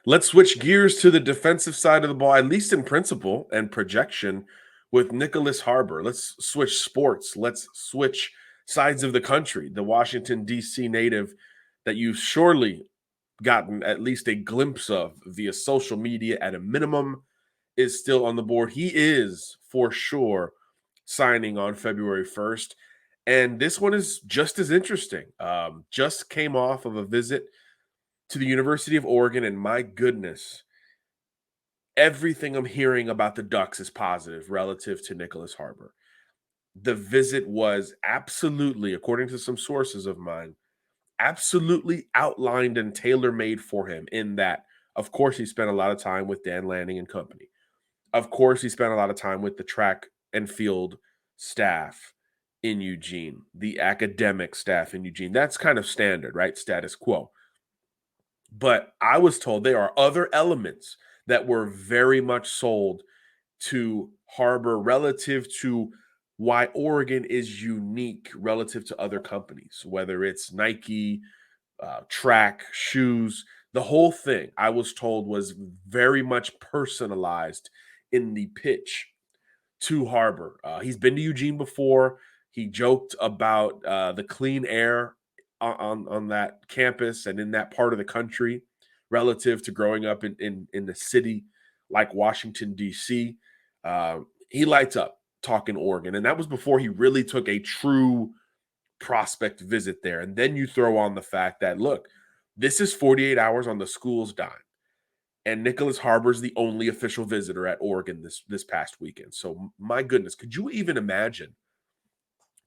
Let's switch gears to the defensive side of the ball, at least in principle and projection, with Nyckoles Harbor. Let's switch sports. Let's switch sides of the country. The Washington, D.C. native that you've surely gotten at least a glimpse of via social media at a minimum is still on the board. He is for sure signing on February 1st. And this one is just as interesting. Just came off of a visit to the University of Oregon, and my goodness, everything I'm hearing about the Ducks is positive relative to Nyckoles Harbor. The visit was absolutely, according to some sources of mine, absolutely outlined and tailor-made for him in that, of course, he spent a lot of time with Dan Lanning and company. Of course, he spent a lot of time with the track and field staff in Eugene, the academic staff in Eugene. That's kind of standard, right? Status quo. But I was told there are other elements that were very much sold to Harbor relative to why Oregon is unique relative to other companies, whether it's Nike, track, shoes, the whole thing, I was told, was very much personalized in the pitch to Harbor. He's been to Eugene before. He joked about the clean air on that campus and in that part of the country relative to growing up in the city like Washington, D.C. He lights up talking Oregon. And that was before he really took a true prospect visit there. And then you throw on the fact that, look, this is 48 hours on the school's dime. And Nyckoles Harbor is the only official visitor at Oregon this past weekend. So my goodness, could you even imagine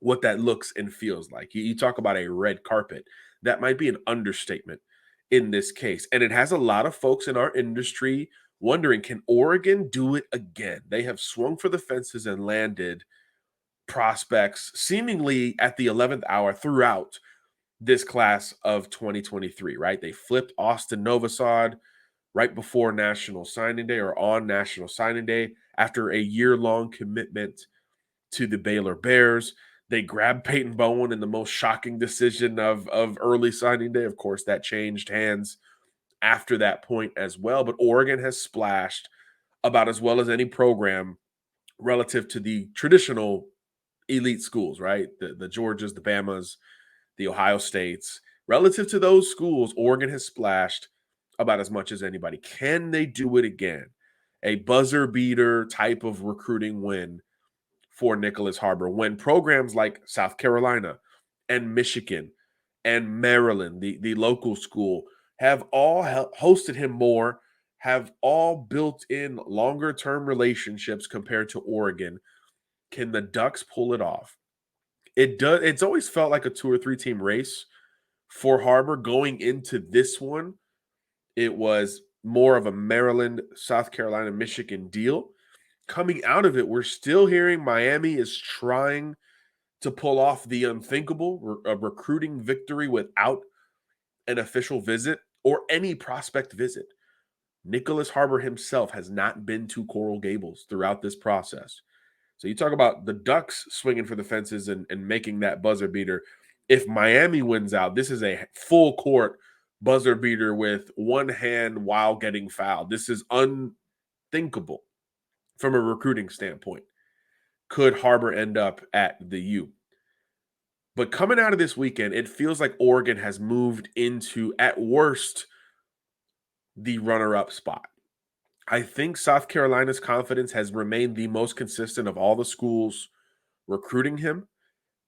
what that looks and feels like? You talk about a red carpet. That might be an understatement in this case. And it has a lot of folks in our industry wondering, can Oregon do it again? They have swung for the fences and landed prospects seemingly at the 11th hour throughout this class of 2023, right? They flipped Austin Novosad right before National Signing Day or on National Signing Day after a year-long commitment to the Baylor Bears. They grabbed Peyton Bowen in the most shocking decision of early signing day. Of course, that changed hands after that point as well. But Oregon has splashed about as well as any program relative to the traditional elite schools, right? The Georgias, the Bamas, the Ohio States. Relative to those schools, Oregon has splashed about as much as anybody. Can they do it again? A buzzer beater type of recruiting win for Nyckoles Harbor when programs like South Carolina and Michigan and Maryland, the local school, have all hosted him more, have all built in longer term relationships compared to Oregon. Can the Ducks pull it off? It does. It's always felt like a 2 or 3 team race for Harbor going into this one. It was more of a Maryland, South Carolina, Michigan deal. Coming out of it, we're still hearing Miami is trying to pull off the unthinkable, a recruiting victory without an official visit or any prospect visit. Nyckoles Harbor himself has not been to Coral Gables throughout this process. So you talk about the Ducks swinging for the fences and making that buzzer beater. If Miami wins out, this is a full court buzzer beater with one hand while getting fouled. This is unthinkable from a recruiting standpoint. Could Harbor end up at the U? But coming out of this weekend, it feels like Oregon has moved into, at worst, the runner-up spot. I think South Carolina's confidence has remained the most consistent of all the schools recruiting him.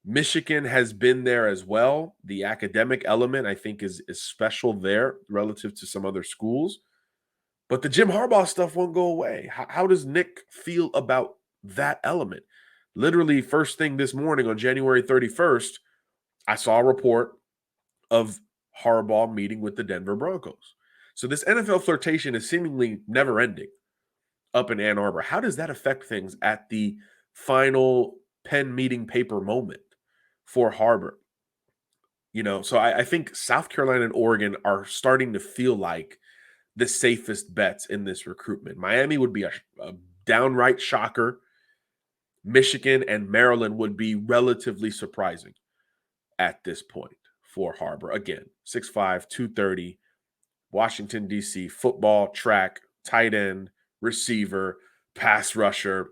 Michigan has been there as well. The academic element, I think, is special there relative to some other schools. But the Jim Harbaugh stuff won't go away. How does Nick feel about that element? Literally, first thing this morning on January 31st, I saw a report of Harbaugh meeting with the Denver Broncos. So this NFL flirtation is seemingly never ending up in Ann Arbor. How does that affect things at the final pen meeting paper moment for Harbor? So I think South Carolina and Oregon are starting to feel like the safest bets in this recruitment. Miami would be a downright shocker. Michigan and Maryland would be relatively surprising at this point for Harbor. Again, 6'5", 230, Washington, D.C., football, track, tight end, receiver, pass rusher.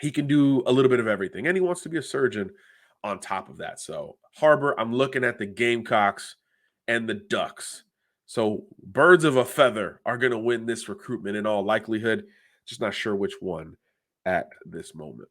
He can do a little bit of everything, and he wants to be a surgeon on top of that. So, Harbor, I'm looking at the Gamecocks and the Ducks. So, birds of a feather are going to win this recruitment in all likelihood. Just not sure which one at this moment.